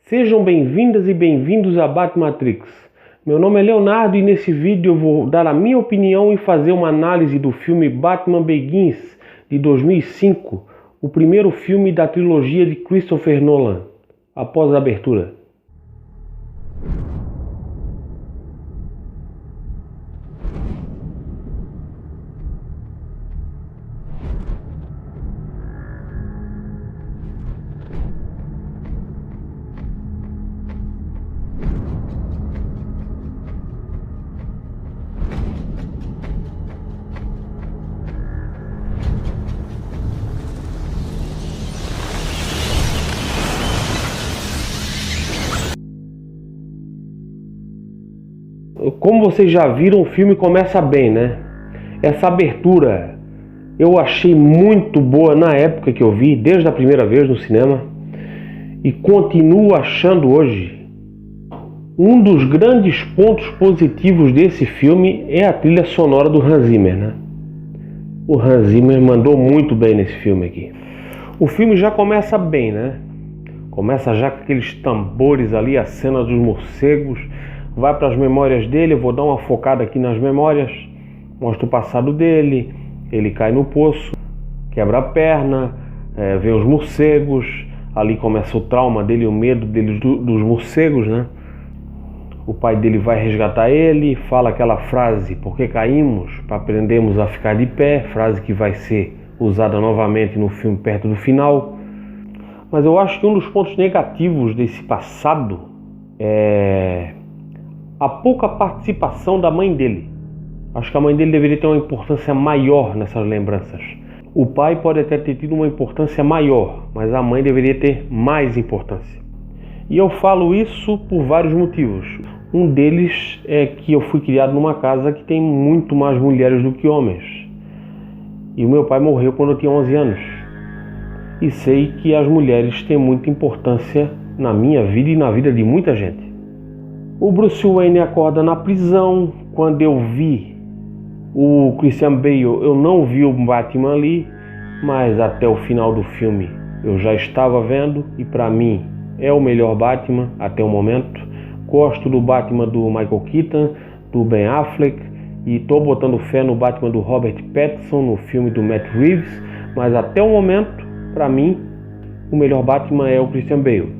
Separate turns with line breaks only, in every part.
Sejam bem-vindas e bem-vindos a Batmatrix. Meu nome é Leonardo e nesse vídeo eu vou dar a minha opinião e fazer uma análise do filme Batman Begins, de 2005, o primeiro filme da trilogia de Christopher Nolan, após a abertura. Como vocês já viram, o filme começa bem, né? Essa abertura eu achei muito boa na época que eu vi, desde a primeira vez no cinema, e continuo achando hoje. Um dos grandes pontos positivos desse filme é a trilha sonora do Hans Zimmer, né? O Hans Zimmer mandou muito bem nesse filme aqui. O filme já começa bem, né? Começa já com aqueles tambores ali, a cena dos morcegos. Vai para as memórias dele, eu vou dar uma focada aqui nas memórias. Mostra o passado dele, ele cai no poço, quebra a perna, vê os morcegos. Ali começa o trauma dele, o medo dele dos morcegos, né? O pai dele vai resgatar ele, fala aquela frase: "Por que caímos? Para aprendermos a ficar de pé", frase que vai ser usada novamente no filme perto do final. Mas eu acho que um dos pontos negativos desse passado é a pouca participação da mãe dele. Acho que a mãe dele deveria ter uma importância maior nessas lembranças. O pai pode até ter tido uma importância maior, mas a mãe deveria ter mais importância. E eu falo isso por vários motivos. Um deles é que eu fui criado numa casa que tem muito mais mulheres do que homens. E o meu pai morreu quando eu tinha 11 anos. E sei que as mulheres têm muita importância na minha vida e na vida de muita gente. O Bruce Wayne acorda na prisão. Quando eu vi o Christian Bale, eu não vi o Batman ali, mas até o final do filme eu já estava vendo, e para mim é o melhor Batman até o momento. Gosto do Batman do Michael Keaton, do Ben Affleck, e estou botando fé no Batman do Robert Pattinson, no filme do Matt Reeves, mas até o momento, para mim, o melhor Batman é o Christian Bale.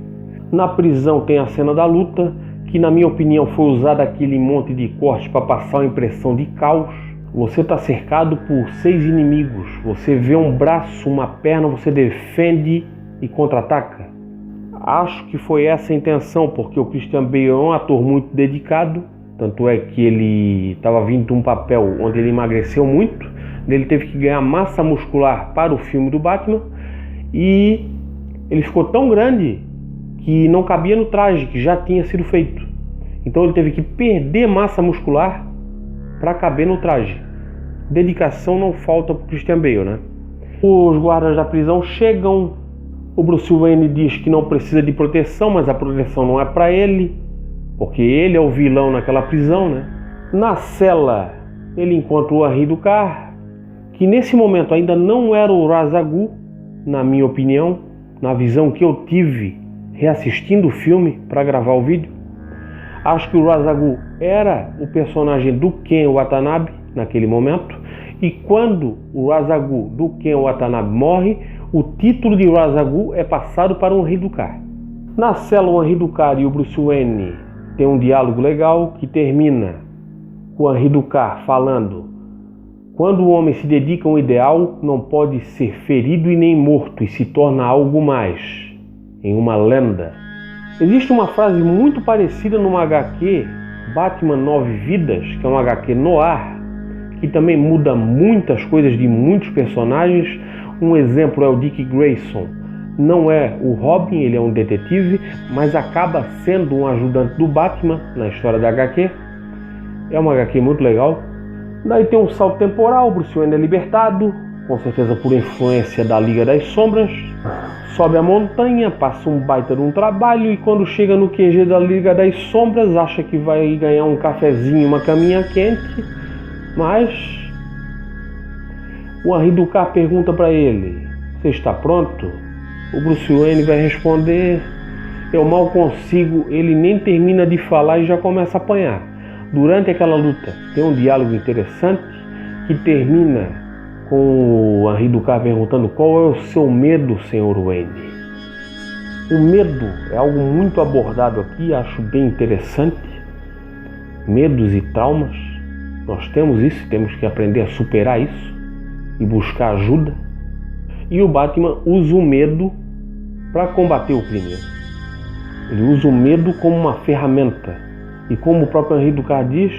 Na prisão tem a cena da luta, que na minha opinião foi usado aquele monte de corte para passar uma impressão de caos. Você está cercado por 6 inimigos, você vê um braço, uma perna, você defende e contra-ataca. Acho que foi essa a intenção, porque o Christian Bale é um ator muito dedicado, tanto é que ele estava vindo de um papel onde ele emagreceu muito, ele teve que ganhar massa muscular para o filme do Batman, e ele ficou tão grande que não cabia no traje que já tinha sido feito. Então ele teve que perder massa muscular para caber no traje. Dedicação não falta para o Christian Bale, né? Os guardas da prisão chegam. O Bruce Wayne diz que não precisa de proteção, mas a proteção não é para ele, porque ele é o vilão naquela prisão, né? Na cela ele encontra o Henry Ducard, que nesse momento ainda não era o Ra's al Ghul, na minha opinião, na visão que eu tive reassistindo o filme para gravar o vídeo. Acho que o Ra's al Ghul era o personagem do Ken Watanabe naquele momento, e quando o Ra's al Ghul do Ken Watanabe morre, o título de Ra's al Ghul é passado para o Henry Ducard. Na cela, o Henry Ducard e o Bruce Wayne têm um diálogo legal que termina com o Henry Ducard falando: "Quando o homem se dedica a um ideal, não pode ser ferido e nem morto, e se torna algo mais, em uma lenda." Existe uma frase muito parecida numa HQ, Batman 9 Vidas, que é uma HQ noir, que também muda muitas coisas de muitos personagens. Um exemplo é o Dick Grayson. Não é o Robin, ele é um detetive, mas acaba sendo um ajudante do Batman na história da HQ. É uma HQ muito legal. Daí tem um salto temporal, Bruce Wayne é libertado, com certeza por influência da Liga das Sombras. Sobe a montanha, passa um baita de um trabalho, e quando chega no QG da Liga das Sombras, acha que vai ganhar um cafezinho, uma caminha quente, mas o Henry Ducard pergunta para ele: "Você está pronto?" O Bruce Wayne vai responder: Eu mal consigo, ele nem termina de falar e já começa a apanhar. Durante aquela luta tem um diálogo interessante que termina com o Henri Ducard perguntando: qual é o seu medo, Sr. Wayne? O medo é algo muito abordado aqui, acho bem interessante. Medos e traumas, nós temos isso, temos que aprender a superar isso e buscar ajuda. E o Batman usa o medo para combater o crime. Ele usa o medo como uma ferramenta. E como o próprio Henri Ducard diz,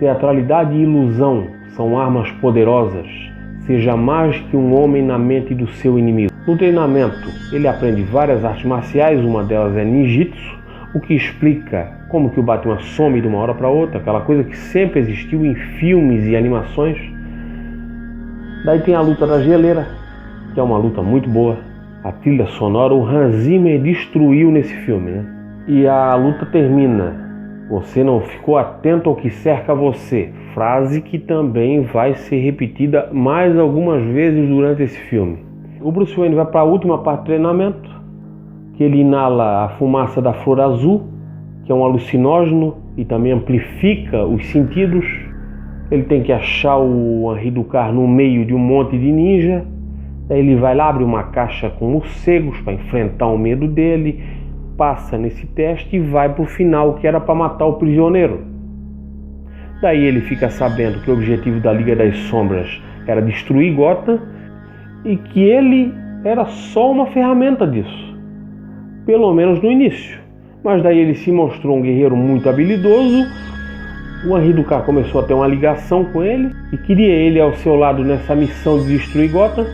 teatralidade e ilusão são armas poderosas. Seja mais que um homem na mente do seu inimigo. No treinamento, ele aprende várias artes marciais, uma delas é ninjitsu, o que explica como que o Batman some de uma hora para outra, aquela coisa que sempre existiu em filmes e animações. Daí tem a luta da geleira, que é uma luta muito boa. A trilha sonora, o Hans Zimmer destruiu nesse filme, né? E a luta termina: você não ficou atento ao que cerca você. Frase que também vai ser repetida mais algumas vezes durante esse filme. O Bruce Wayne vai para a última parte do treinamento, que ele inala a fumaça da flor azul, que é um alucinógeno e também amplifica os sentidos. Ele tem que achar o Henri Ducard no meio de um monte de ninja. Daí ele vai lá, abre uma caixa com morcegos para enfrentar o medo dele, passa nesse teste e vai para o final, que era para matar o prisioneiro. Daí ele fica sabendo que o objetivo da Liga das Sombras era destruir Gotham e que ele era só uma ferramenta disso, pelo menos no início. Mas daí ele se mostrou um guerreiro muito habilidoso. O Henri Ducard começou a ter uma ligação com ele e queria ele ao seu lado nessa missão de destruir Gotham.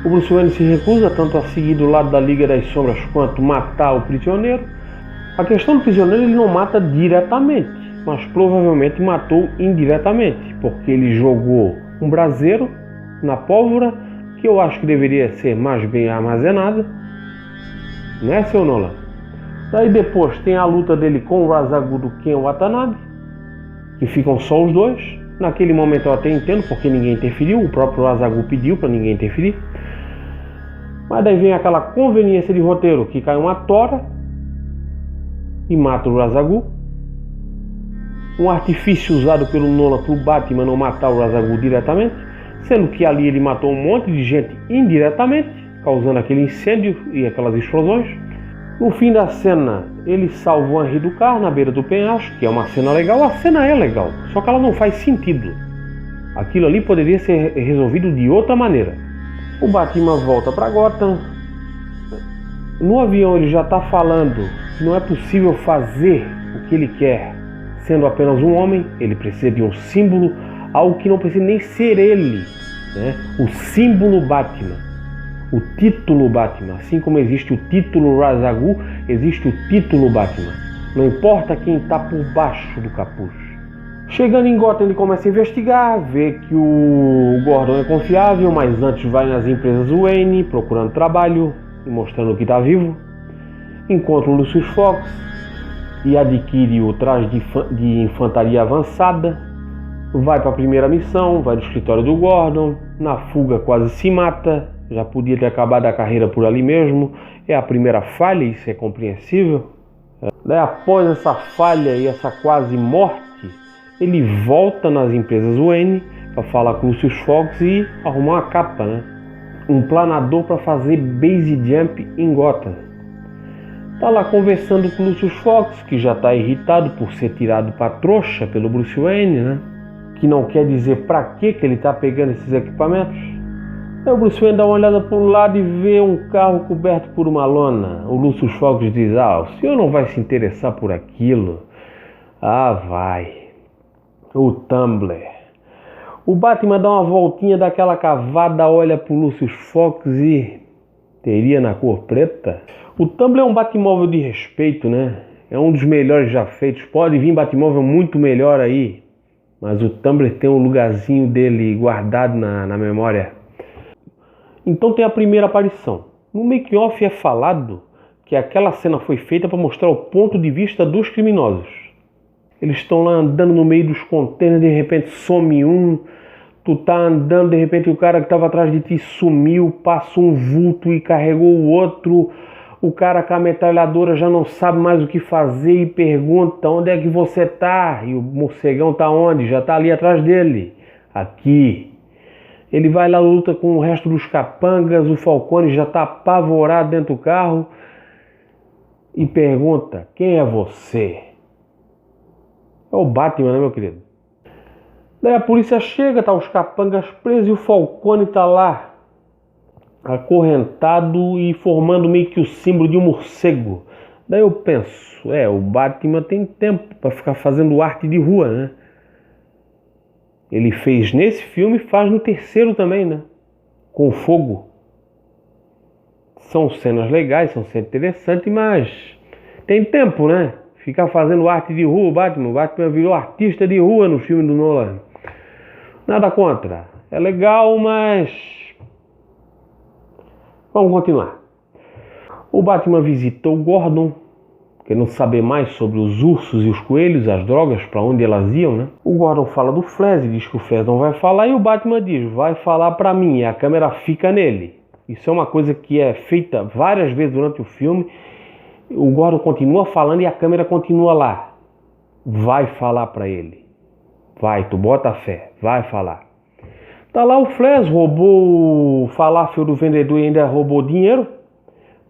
O Bruce Wayne se recusa tanto a seguir do lado da Liga das Sombras quanto matar o prisioneiro. A questão do prisioneiro, ele não mata diretamente, mas provavelmente matou indiretamente, porque ele jogou um braseiro na pólvora, que eu acho que deveria ser mais bem armazenada, né, seu Nolan? Daí depois tem a luta dele com o Ra's al Ghul do Ken Watanabe, que ficam só os dois. Naquele momento eu até entendo porque ninguém interferiu, o próprio Ra's al Ghul pediu para ninguém interferir. Mas daí vem aquela conveniência de roteiro, que cai uma tora e mata o Ra's al Ghul. Um artifício usado pelo Nolan para o Batman não matar o Ra's al Ghul diretamente, sendo que ali ele matou um monte de gente indiretamente, causando aquele incêndio e aquelas explosões. No fim da cena, ele salva o Henri Ducard na beira do penhasco, que é uma cena legal. A cena é legal, só que ela não faz sentido. Aquilo ali poderia ser resolvido de outra maneira. O Batman volta para Gotham. No avião ele já está falando que não é possível fazer o que ele quer sendo apenas um homem. Ele precisa de um símbolo, algo que não precisa nem ser ele, né? O símbolo Batman, o título Batman. Assim como existe o título Ra's al Ghul, existe o título Batman. Não importa quem está por baixo do capuz. Chegando em Gotham, ele começa a investigar, vê que o Gordon é confiável, mas antes vai nas empresas Wayne procurando trabalho e mostrando que está vivo. Encontra o Lucius Fox e adquire o traje de infantaria avançada. Vai para a primeira missão, vai no escritório do Gordon, na fuga quase se mata, já podia ter acabado a carreira por ali mesmo. É a primeira falha, isso é compreensível. Daí, após essa falha e essa quase morte, ele volta nas empresas Wayne para falar com o Lucius Fox e arrumar uma capa, né? Um planador para fazer base jump em Gotham. Tá lá conversando com o Lucius Fox, que já está irritado por ser tirado para trouxa pelo Bruce Wayne, né? Que não quer dizer para que ele está pegando esses equipamentos. Aí o Bruce Wayne dá uma olhada para um lado e vê um carro coberto por uma lona. O Lucius Fox diz: o senhor não vai se interessar por aquilo? Ah, vai. O Tumbler. O Batman dá uma voltinha daquela cavada, olha pro Lucius Fox e teria na cor preta. O Tumbler é um Batmóvel de respeito, né? É um dos melhores já feitos. Pode vir Batmóvel muito melhor aí, mas o Tumbler tem um lugarzinho dele guardado na memória. Então tem a primeira aparição. No make-off é falado que aquela cena foi feita para mostrar o ponto de vista dos criminosos. Eles estão lá andando no meio dos contêineres, de repente some um, tu tá andando, de repente o cara que estava atrás de ti sumiu, passa um vulto e carregou o outro, O cara com a metralhadora já não sabe mais o que fazer e pergunta: onde é que você tá? E o morcegão tá onde? Já tá ali atrás dele. Aqui. Ele vai lá, luta com o resto dos capangas, o Falcone já tá apavorado dentro do carro e pergunta: quem é você? É o Batman, né, meu querido? Daí a polícia chega, tá os capangas presos e o Falcone tá lá, acorrentado e formando meio que o símbolo de um morcego. Daí eu penso, o Batman tem tempo para ficar fazendo arte de rua, né? Ele fez nesse filme e faz no terceiro também, né? Com fogo. São cenas legais, são cenas interessantes, mas tem tempo, né? Ficar fazendo arte de rua, o Batman virou artista de rua no filme do Nolan. Nada contra. É legal, mas vamos continuar. O Batman visitou o Gordon, querendo saber mais sobre os ursos e os coelhos, as drogas, para onde elas iam, né? O Gordon fala do Flash, diz que o Flash não vai falar, e o Batman diz: vai falar para mim, e a câmera fica nele. Isso é uma coisa que é feita várias vezes durante o filme. O Gordon continua falando e a câmera continua lá. Vai falar para ele. Vai, tu bota fé, vai falar. Tá lá o Flash, roubou o falafel do vendedor e ainda roubou dinheiro.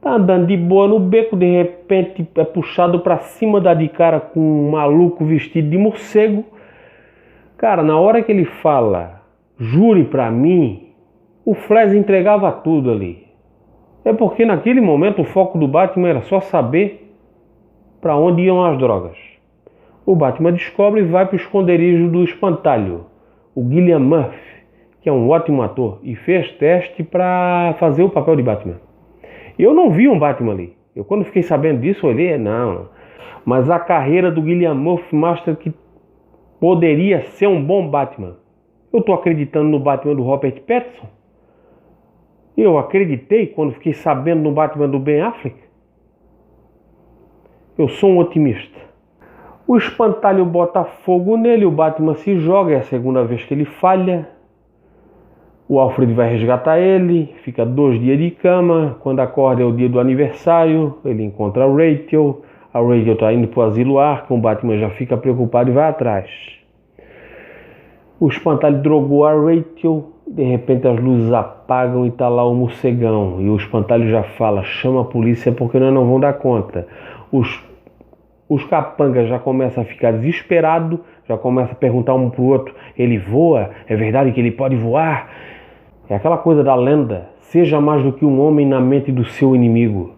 Tá andando de boa no beco, de repente é puxado pra cima, dá de cara com um maluco vestido de morcego. Cara, na hora que ele fala, jure pra mim, o Flash entregava tudo ali. É porque naquele momento o foco do Batman era só saber pra onde iam as drogas. O Batman descobre e vai pro esconderijo do espantalho, o Cillian Murphy, que é um ótimo ator e fez teste pra fazer o papel de Batman. Eu não vi um Batman ali. Eu, quando fiquei sabendo disso, olhei, não. Mas a carreira do Cillian Murphy mostra que poderia ser um bom Batman. Eu estou acreditando no Batman do Robert Pattinson. Eu acreditei quando fiquei sabendo no Batman do Ben Affleck. Eu sou um otimista. O espantalho bota fogo nele, o Batman se joga, é a segunda vez que ele falha. O Alfred vai resgatar ele, fica 2 dias de cama, quando acorda é o dia do aniversário, ele encontra a Rachel está indo para o asilo Arkham, o Batman já fica preocupado e vai atrás. O espantalho drogou a Rachel, de repente as luzes apagam e está lá o morcegão, e o espantalho já fala: chama a polícia porque nós não vamos dar conta. Os capangas já começam a ficar desesperados, já começam a perguntar um pro outro: ele voa? É verdade que ele pode voar? É aquela coisa da lenda: seja mais do que um homem na mente do seu inimigo.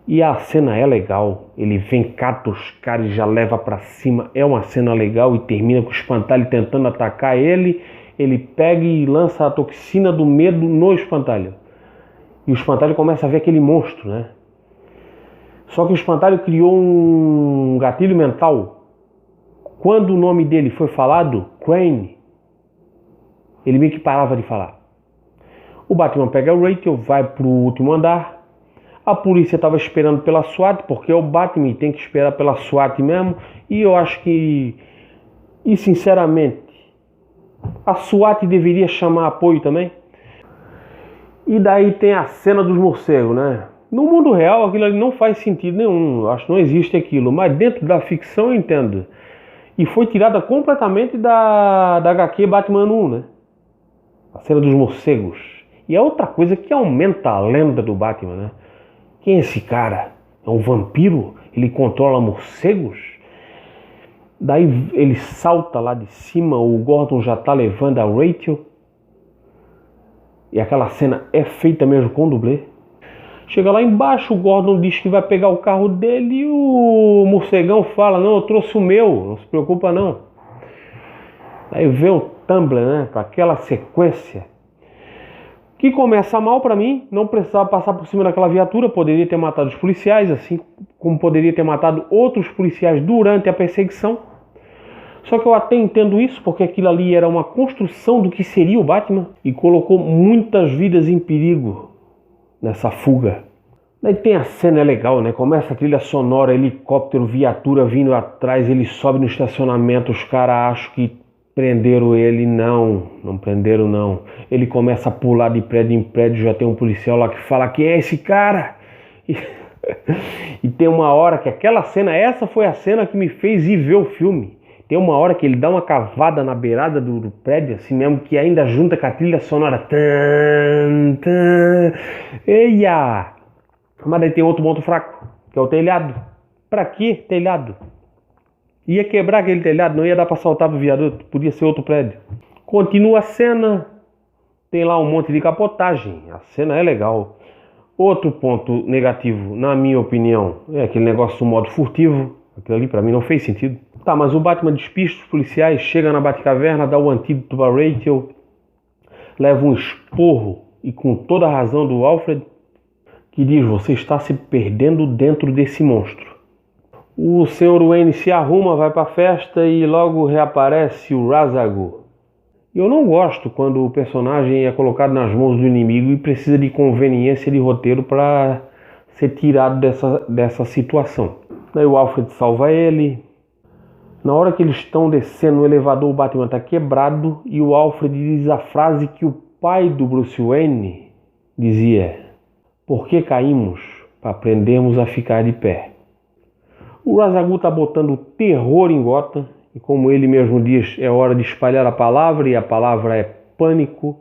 E a cena é legal, ele vem, cata os caras e já leva pra cima. É uma cena legal e termina com o espantalho tentando atacar ele. Ele pega e lança a toxina do medo no espantalho. E o espantalho começa a ver aquele monstro, né? Só que o espantalho criou um gatilho mental. Quando o nome dele foi falado, Crane, ele meio que parava de falar. O Batman pega a Rachel, vai pro último andar. A polícia estava esperando pela SWAT, porque é o Batman e tem que esperar pela SWAT mesmo. E eu acho que, e sinceramente, a SWAT deveria chamar apoio também. E daí tem a cena dos morcegos, né? No mundo real aquilo ali não faz sentido nenhum, eu acho que não existe aquilo. Mas dentro da ficção eu entendo. E foi tirada completamente da HQ Batman 1, né? A cena dos morcegos. E é outra coisa que aumenta a lenda do Batman, né? Quem é esse cara? É um vampiro? Ele controla morcegos? Daí ele salta lá de cima, o Gordon já tá levando a Rachel. E aquela cena é feita mesmo com dublê. Chega lá embaixo, o Gordon diz que vai pegar o carro dele e o morcegão fala: não, eu trouxe o meu, não se preocupa não. Aí vem o Tumblr, né, para aquela sequência que começa mal para mim. Não precisava passar por cima daquela viatura, poderia ter matado os policiais, assim como poderia ter matado outros policiais durante a perseguição. Só que eu até entendo isso, porque aquilo ali era uma construção do que seria o Batman e colocou muitas vidas em perigo nessa fuga. Daí tem a cena legal, né? Começa a trilha sonora, helicóptero, viatura vindo atrás, ele sobe no estacionamento, os caras acham que prenderam ele. Não prenderam não. Ele começa a pular de prédio em prédio, já tem um policial lá que fala: quem é esse cara? E tem uma hora que aquela cena, essa foi a cena que me fez ir ver o filme. Tem uma hora que ele dá uma cavada na beirada do prédio, assim mesmo, que ainda junta com a trilha sonora. Tan, tan. Eia! Mas daí tem outro ponto fraco, que é o telhado. Pra que telhado? Ia quebrar aquele telhado, não ia dar pra saltar pro viaduto, podia ser outro prédio. Continua a cena, tem lá um monte de capotagem, a cena é legal. Outro ponto negativo, na minha opinião, é aquele negócio do modo furtivo. Aquilo ali pra mim não fez sentido. Tá, mas o Batman despista os policiais, chega na Batcaverna, dá o antídoto pra Rachel, leva um esporro, e com toda a razão do Alfred, que diz: você está se perdendo dentro desse monstro. O Sr. Wayne se arruma, vai pra festa e logo reaparece o Ra's al Ghul. Eu não gosto quando o personagem é colocado nas mãos do inimigo e precisa de conveniência de roteiro para ser tirado dessa situação. Daí o Alfred salva ele. Na hora que eles estão descendo no elevador, o Batman está quebrado e o Alfred diz a frase que o pai do Bruce Wayne dizia: por que caímos? Para aprendermos a ficar de pé. O Ra's al Ghul está botando terror em Gotham. E como ele mesmo diz, é hora de espalhar a palavra, e a palavra é pânico.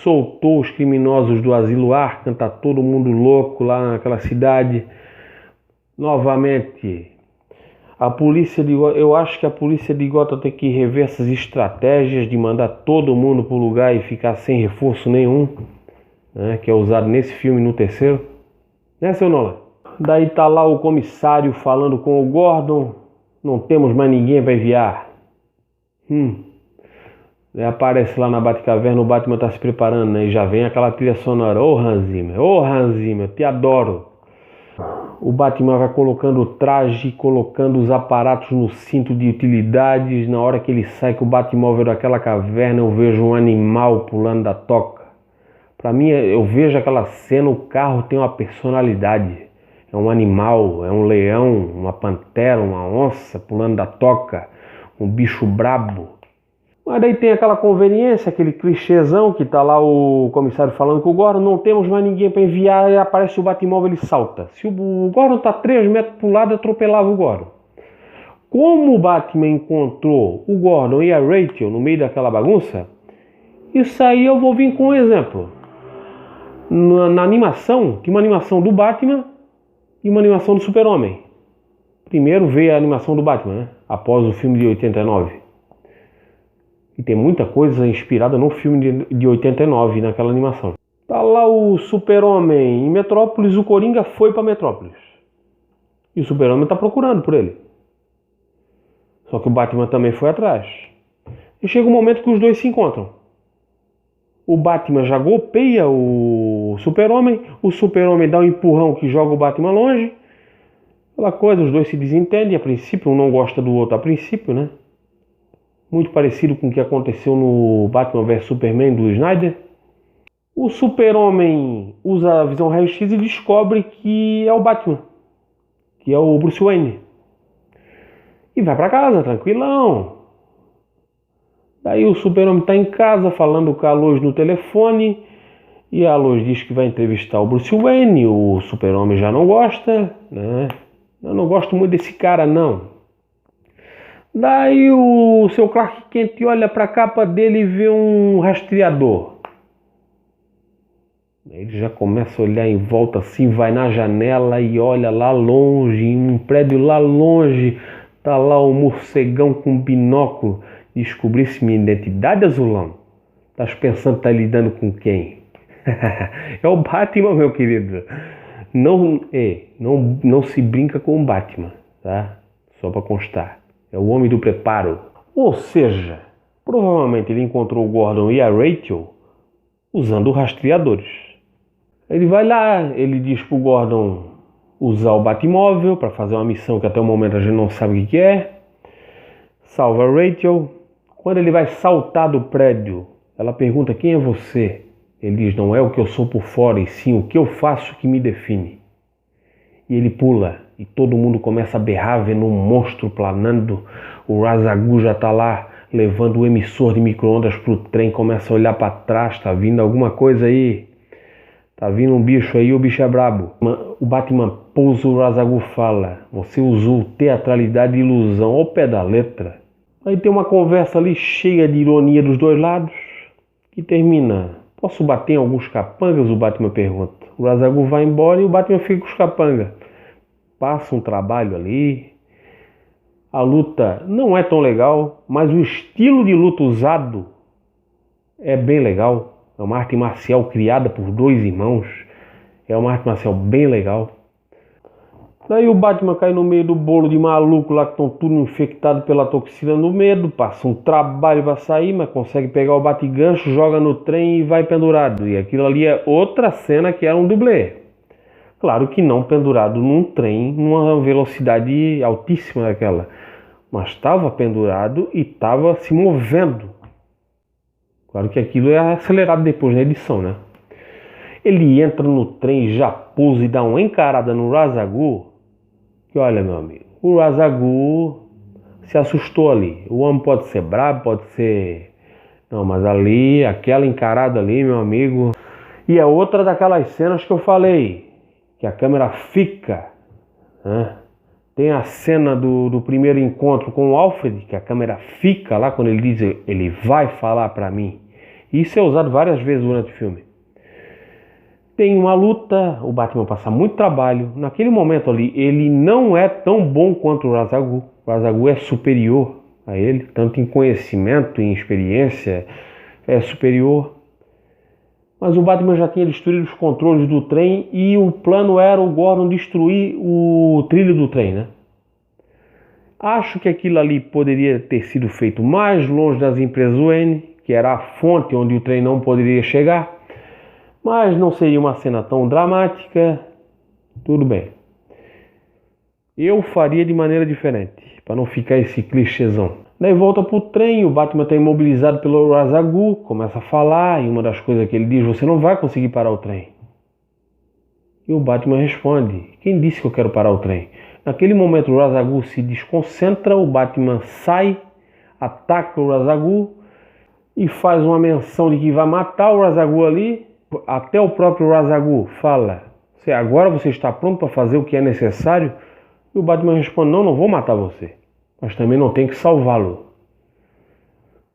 Soltou os criminosos do Asilo Arkham, tá todo mundo louco lá naquela cidade. Novamente, eu acho que a polícia de Gotham tem que rever essas estratégias de mandar todo mundo pro lugar e ficar sem reforço nenhum, né, que é usado nesse filme no terceiro. Né, seu Nolan? Daí tá lá o comissário falando com o Gordon. Não temos mais ninguém para enviar. Aparece lá na Batcaverna, o Batman tá se preparando, né? E já vem aquela trilha sonora. Ô Hans Zimmer, te adoro. O Batman vai colocando o traje, colocando os aparatos no cinto de utilidades. Na hora que ele sai com o Batmóvel daquela caverna, eu vejo um animal pulando da toca. Para mim, eu vejo aquela cena, o carro tem uma personalidade. É um animal, é um leão, uma pantera, uma onça pulando da toca, um bicho brabo. Mas daí tem aquela conveniência, aquele clichêzão que tá lá o comissário falando com o Gordon: não temos mais ninguém para enviar, e aparece o Batmóvel, ele salta. Se o Gordon tá 3 metros pro lado, atropelava o Gordon. Como o Batman encontrou o Gordon e a Rachel no meio daquela bagunça, isso aí eu vou vir com um exemplo. Na animação, tinha uma animação do Batman e uma animação do Super-Homem. Primeiro veio a animação do Batman, né? Após o filme de 89. E tem muita coisa inspirada no filme de 89, naquela animação. Tá lá o Super-Homem em Metrópolis, o Coringa foi para Metrópolis. E o Super-Homem tá procurando por ele. Só que o Batman também foi atrás. E chega um momento que os dois se encontram. O Batman já golpeia o Super-Homem, o Super-Homem dá um empurrão que joga o Batman longe. Aquela coisa, os dois se desentendem a princípio, um não gosta do outro a princípio, né? Muito parecido com o que aconteceu no Batman vs Superman do Snyder. O Super-Homem usa a visão raio-x e descobre que é o Batman, que é o Bruce Wayne. E vai pra casa, tranquilão. Daí o Super-Homem está em casa falando com a Lois no telefone. E a Lois diz que vai entrevistar o Bruce Wayne. O Super-Homem já não gosta, né? Eu não gosto muito desse cara, não. Daí o seu Clark Kent olha para a capa dele e vê um rastreador. Ele já começa a olhar em volta assim, vai na janela e olha lá longe, em um prédio lá longe, tá lá o morcegão com binóculo. Descobrisse minha identidade, azulão? Estás pensando que tá lidando com quem? É o Batman, meu querido. Não se brinca com o Batman, tá? Só para constar. É o homem do preparo. Ou seja, provavelmente ele encontrou o Gordon e a Rachel usando rastreadores. Ele vai lá, ele diz pro Gordon usar o Batmóvel para fazer uma missão que até o momento a gente não sabe o que é. Salva a Rachel. Quando ele vai saltar do prédio, ela pergunta: quem é você? Ele diz: não é o que eu sou por fora, e sim o que eu faço que me define. E ele pula, e todo mundo começa a berrar, vendo um monstro planando. O Ra's al Ghul já está lá, levando o emissor de micro-ondas pro trem, começa a olhar para trás, tá vindo alguma coisa aí. Tá vindo um bicho aí, o bicho é brabo. O Batman pouso, o Ra's al Ghul fala: você usou teatralidade e ilusão ao pé da letra. Aí tem uma conversa ali cheia de ironia dos dois lados, que termina: posso bater em alguns capangas? O Batman pergunta. O Ra's al Ghul vai embora e o Batman fica com os capangas. Passa um trabalho ali. A luta não é tão legal, mas o estilo de luta usado é bem legal. É uma arte marcial criada por dois irmãos. É uma arte marcial bem legal. Daí o Batman cai no meio do bolo de maluco lá que estão tudo infectados pela toxina do medo. Passa um trabalho para sair, mas consegue pegar o bate-gancho, joga no trem e vai pendurado. E aquilo ali é outra cena que era um dublê. Claro que não pendurado num trem, numa velocidade altíssima daquela. Mas estava pendurado e estava se movendo. Claro que aquilo é acelerado depois na edição, né? Ele entra no trem, já pousa e dá uma encarada no Ra's al Ghul. Que olha, meu amigo, o Ra's al Ghul se assustou ali. O homem pode ser brabo, pode ser... Não, mas ali, aquela encarada ali, meu amigo... E é outra daquelas cenas que eu falei, que a câmera fica, né? Tem a cena do primeiro encontro com o Alfred, que a câmera fica lá quando ele diz, ele vai falar pra mim. Isso é usado várias vezes durante o filme. Tem uma luta, o Batman passa muito trabalho. Naquele momento ali, ele não é tão bom quanto o Ra's al Ghul. O Ra's al Ghul é superior a ele, tanto em conhecimento, em experiência, é superior. Mas o Batman já tinha destruído os controles do trem e o plano era o Gordon destruir o trilho do trem, né? Acho que aquilo ali poderia ter sido feito mais longe das empresas Wayne, que era a fonte onde o trem não poderia chegar. Mas não seria uma cena tão dramática. Tudo bem. Eu faria de maneira diferente, para não ficar esse clichêzão. Daí volta pro trem, o Batman está imobilizado pelo Ra's al Ghul, começa a falar, e uma das coisas que ele diz: você não vai conseguir parar o trem. E o Batman responde: quem disse que eu quero parar o trem? Naquele momento o Ra's al Ghul se desconcentra, o Batman sai, ataca o Ra's al Ghul e faz uma menção de que vai matar o Ra's al Ghul ali. Até o próprio Ra's al Ghul fala: agora você está pronto para fazer o que é necessário? E o Batman responde: não vou matar você, mas também não tem que salvá-lo.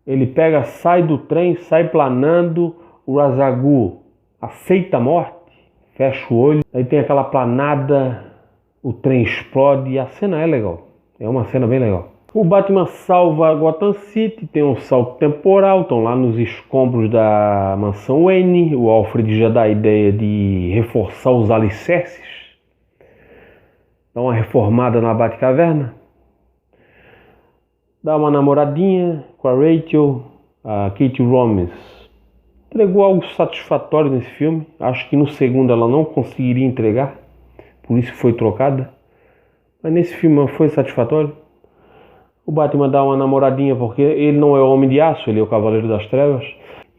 Ele pega, sai do trem, sai planando, o Ra's al Ghul aceita a morte, fecha o olho, aí tem aquela planada, o trem explode e a cena é legal, é uma cena bem legal. O Batman salva Gotham City, tem um salto temporal, estão lá nos escombros da mansão Wayne, o Alfred já dá a ideia de reforçar os alicerces, dá uma reformada na Batcaverna, dá uma namoradinha com a Rachel, a Katie Holmes. Entregou algo satisfatório nesse filme. Acho que no segundo ela não conseguiria entregar, por isso foi trocada. Mas nesse filme foi satisfatório. O Batman dá uma namoradinha porque ele não é o Homem de Aço, ele é o Cavaleiro das Trevas.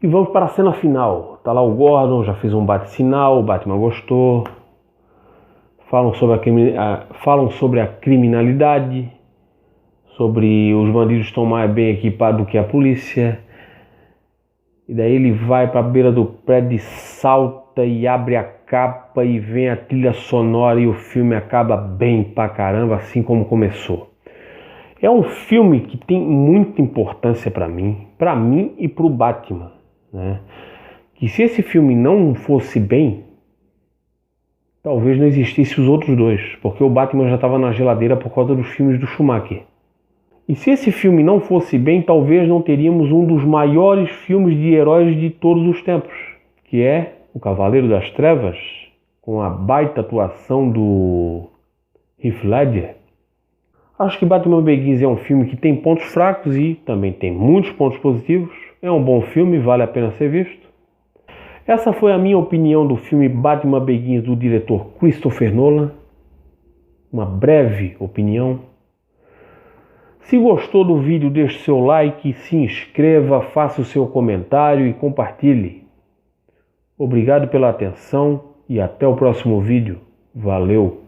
E vamos para a cena final. Tá lá o Gordon, já fez um bate-sinal, o Batman gostou. Falam sobre a criminalidade, sobre os bandidos estão mais bem equipados do que a polícia. E daí ele vai para a beira do prédio, salta e abre a capa e vem a trilha sonora e o filme acaba bem pra caramba, assim como começou. É um filme que tem muita importância para mim e para o Batman, né? Que se esse filme não fosse bem, talvez não existisse os outros dois, porque o Batman já estava na geladeira por causa dos filmes do Schumacher. E se esse filme não fosse bem, talvez não teríamos um dos maiores filmes de heróis de todos os tempos, que é O Cavaleiro das Trevas, com a baita atuação do Heath Ledger. Acho que Batman Begins é um filme que tem pontos fracos e também tem muitos pontos positivos. É um bom filme, vale a pena ser visto. Essa foi a minha opinião do filme Batman Begins do diretor Christopher Nolan. Uma breve opinião. Se gostou do vídeo, deixe seu like, se inscreva, faça o seu comentário e compartilhe. Obrigado pela atenção e até o próximo vídeo. Valeu!